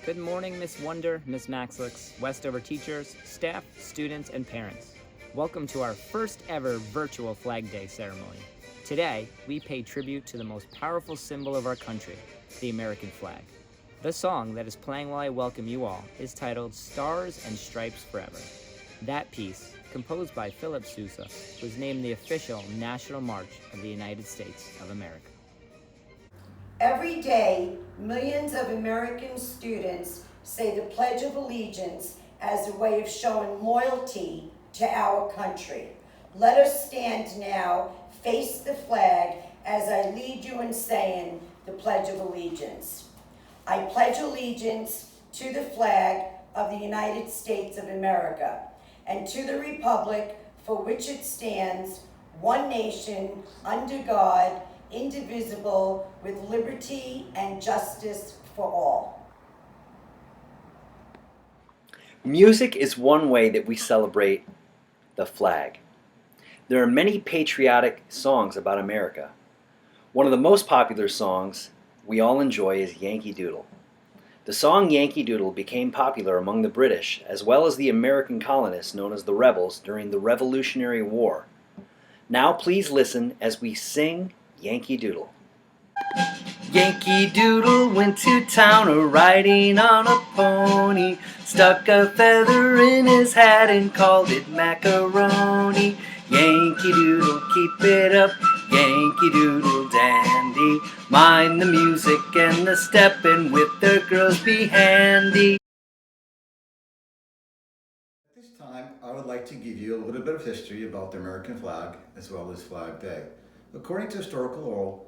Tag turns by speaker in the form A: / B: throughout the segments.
A: Good morning, Miss Wonder, Miss Maxlix, Westover teachers, staff, students, and parents. Welcome to our first ever virtual Flag Day ceremony. Today, we pay tribute to the most powerful symbol of our country, the American flag. The song that is playing while I welcome you all is titled Stars and Stripes Forever. That piece, composed by Philip Sousa, was named the official National March of the United States of America.
B: Every day, millions of American students say the Pledge of Allegiance as a way of showing loyalty to our country. Let us stand now, face the flag, as I lead you in saying the Pledge of Allegiance. I pledge allegiance to the flag of the United States of America and to the republic for which it stands, one nation, under God, indivisible, with liberty and justice for all.
C: Music is one way that we celebrate the flag. There are many patriotic songs about America. One of the most popular songs we all enjoy is Yankee Doodle. The song Yankee Doodle became popular among the British as well as the American colonists known as the rebels during the Revolutionary War. Now please listen as we sing Yankee Doodle. Yankee Doodle went to town a-riding on a pony, stuck a feather in his hat and called it macaroni. Yankee Doodle, keep it up, Yankee Doodle dandy, mind the music and the step and with the girls be handy.
D: At this time, I would like to give you a little bit of history about the American flag as well as Flag Day. According to historical oral,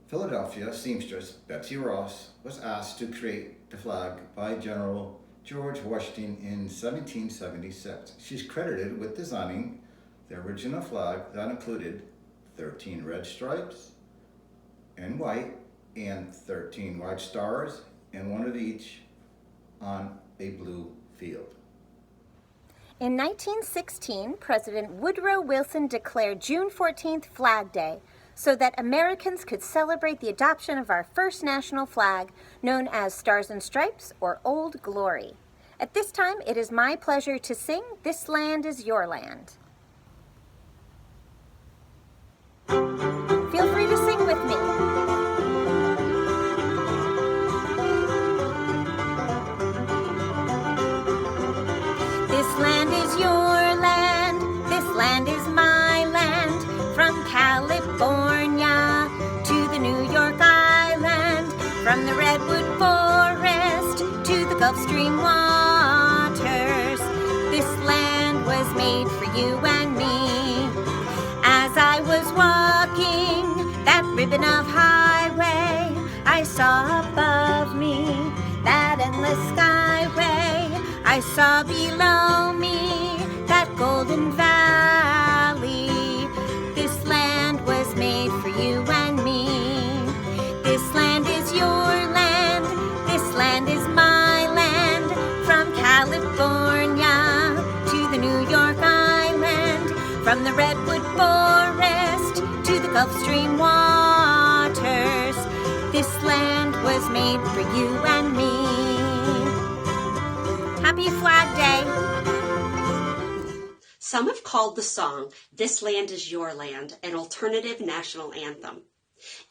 D: Philadelphia seamstress Betsy Ross was asked to create the flag by General George Washington in 1776. She's credited with designing the original flag that included 13 red stripes and white and 13 white stars and one of each on a blue field.
E: In 1916, President Woodrow Wilson declared June 14th Flag Day so that Americans could celebrate the adoption of our first national flag, known as Stars and Stripes or Old Glory. At this time, it is my pleasure to sing This Land is Your Land. Feel free to sing with me. This land is your land, this land is my land, from California to the New York Island, from the Redwood Forest to the Gulf Stream waters. This land was made for you and me. As I was walking that ribbon of highway, I saw above me that endless skyway. I saw below me that golden valley. This land was made for you and me. This land is your land, this land is my land, from California to the New York Island, from the Redwood Forest to the Gulf Stream waters. This land was made for you and me. Happy Flag Day!
F: Some have called the song This Land is Your Land an alternative national anthem.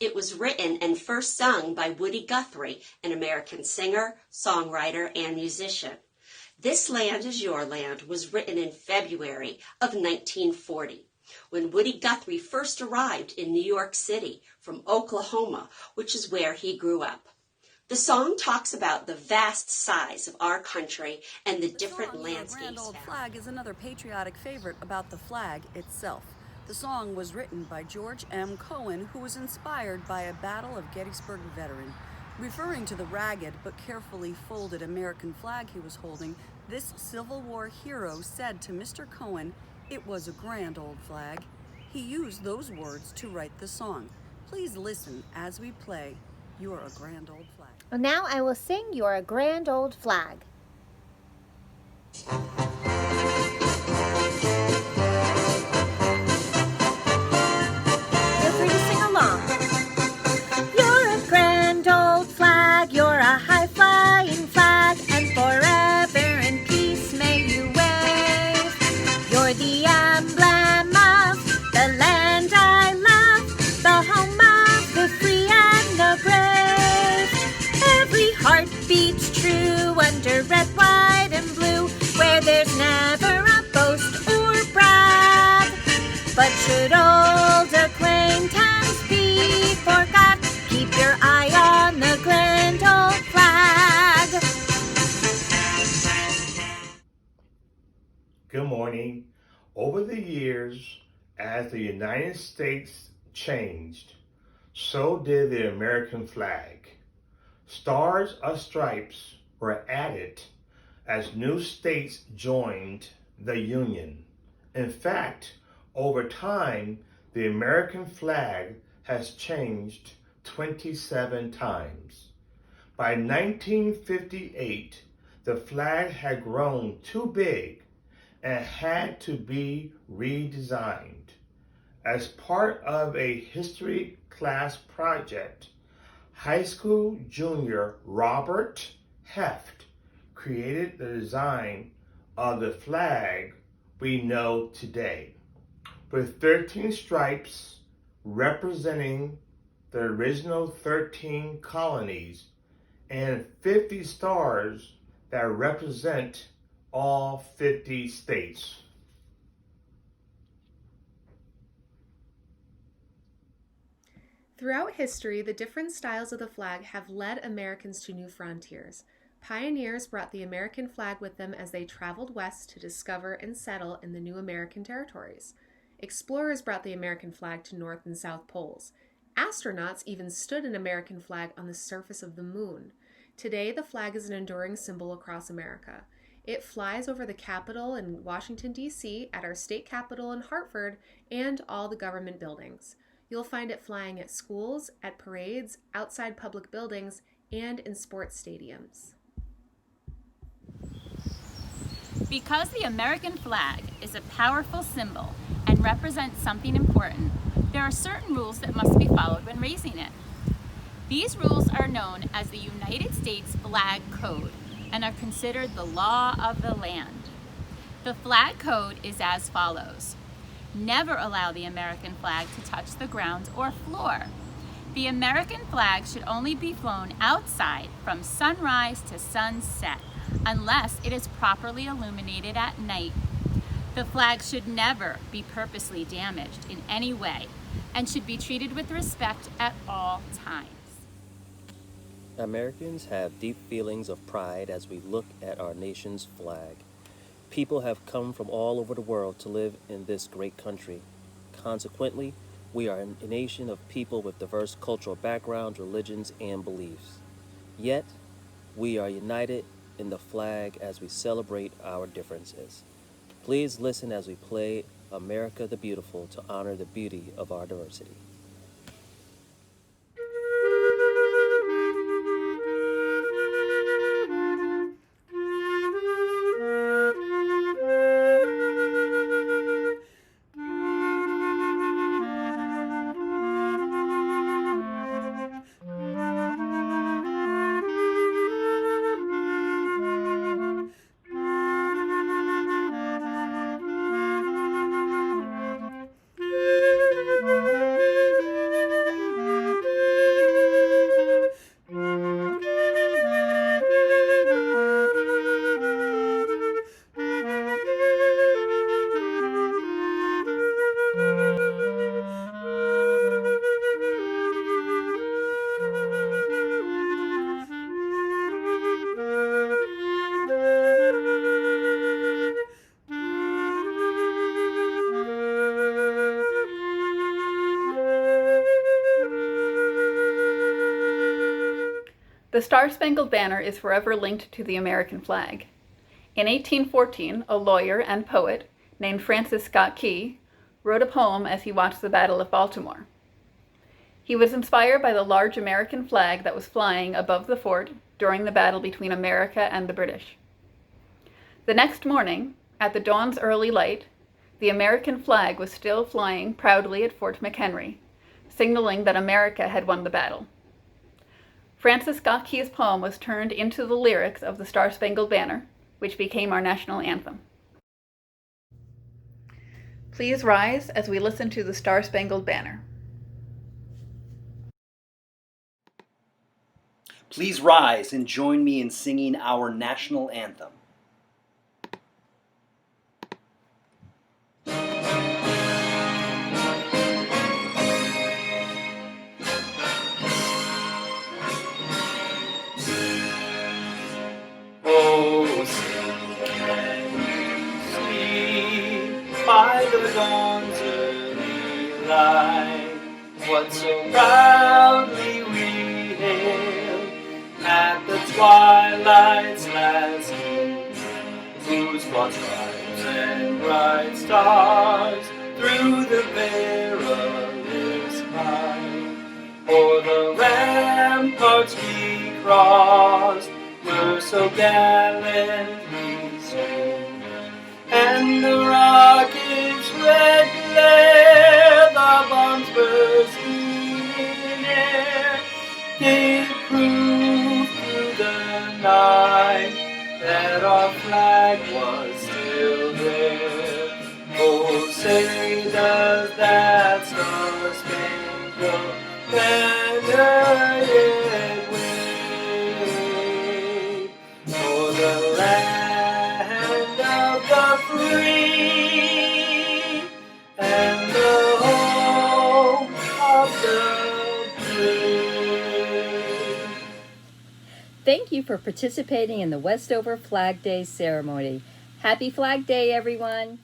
F: It was written and first sung by Woody Guthrie, an American singer, songwriter, and musician. This Land is Your Land was written in February of 1940, when Woody Guthrie first arrived in New York City from Oklahoma, which is where he grew up. The song talks about the vast size of our country and the different landscapes.
G: The Grand Old Flag is another patriotic favorite about the flag itself. The song was written by George M. Cohen, who was inspired by a Battle of Gettysburg veteran. Referring to the ragged but carefully folded American flag he was holding, this Civil War hero said to Mr. Cohen, "It was a grand old flag." He used those words to write the song. Please listen as we play You're a Grand Old Flag.
E: Well, now I will sing You're a Grand Old Flag. Feel free to sing along. You're a grand old flag, you're a high-flying flag, heart beats true under red, white, and blue, where there's never a boast or brag. But should old acquaintance be forgot, keep your eye on the grand old flag.
H: Good morning. Over the years, as the United States changed, so did the American flag. Stars or stripes were added as new states joined the Union. In fact, over time, the American flag has changed 27 times. By 1958, the flag had grown too big and had to be redesigned. As part of a history class project, high school junior Robert Heft created the design of the flag we know today, with 13 stripes representing the original 13 colonies and 50 stars that represent all 50 states.
I: Throughout history, the different styles of the flag have led Americans to new frontiers. Pioneers brought the American flag with them as they traveled west to discover and settle in the new American territories. Explorers brought the American flag to North and South poles. Astronauts even stood an American flag on the surface of the moon. Today, the flag is an enduring symbol across America. It flies over the Capitol in Washington, D.C., at our state capitol in Hartford, and all the government buildings. You'll find it flying at schools, at parades, outside public buildings, and in sports stadiums.
J: Because the American flag is a powerful symbol and represents something important, there are certain rules that must be followed when raising it. These rules are known as the United States Flag Code and are considered the law of the land. The flag code is as follows. Never allow the American flag to touch the ground or floor. The American flag should only be flown outside from sunrise to sunset, unless it is properly illuminated at night. The flag should never be purposely damaged in any way and should be treated with respect at all times.
K: Americans have deep feelings of pride as we look at our nation's flag. People have come from all over the world to live in this great country. Consequently, we are a nation of people with diverse cultural backgrounds, religions, and beliefs. Yet, we are united in the flag as we celebrate our differences. Please listen as we play America the Beautiful to honor the beauty of our diversity.
L: The Star-Spangled Banner is forever linked to the American flag. In 1814, a lawyer and poet named Francis Scott Key wrote a poem as he watched the Battle of Baltimore. He was inspired by the large American flag that was flying above the fort during the battle between America and the British. The next morning, at the dawn's early light, the American flag was still flying proudly at Fort McHenry, signaling that America had won the battle. Francis Scott Key's poem was turned into the lyrics of the Star-Spangled Banner, which became our national anthem. Please rise as we listen to the Star-Spangled Banner.
C: Please rise and join me in singing our national anthem. Oh, say can you see by the dawn's early light what so proudly we hailed at the twilight's last gleam, whose broad stripes and bright stars through the perilous fight o'er the ramparts we crossed were so gallantly slain, and the rocket's red glare, the bombs bursting in air, gave proof through the night that our flag was still there. Oh, say does that star-spangled banner yet wave for the land of the free and the home of the brave?
M: Thank you for participating in the Westover Flag Day ceremony. Happy Flag Day, everyone!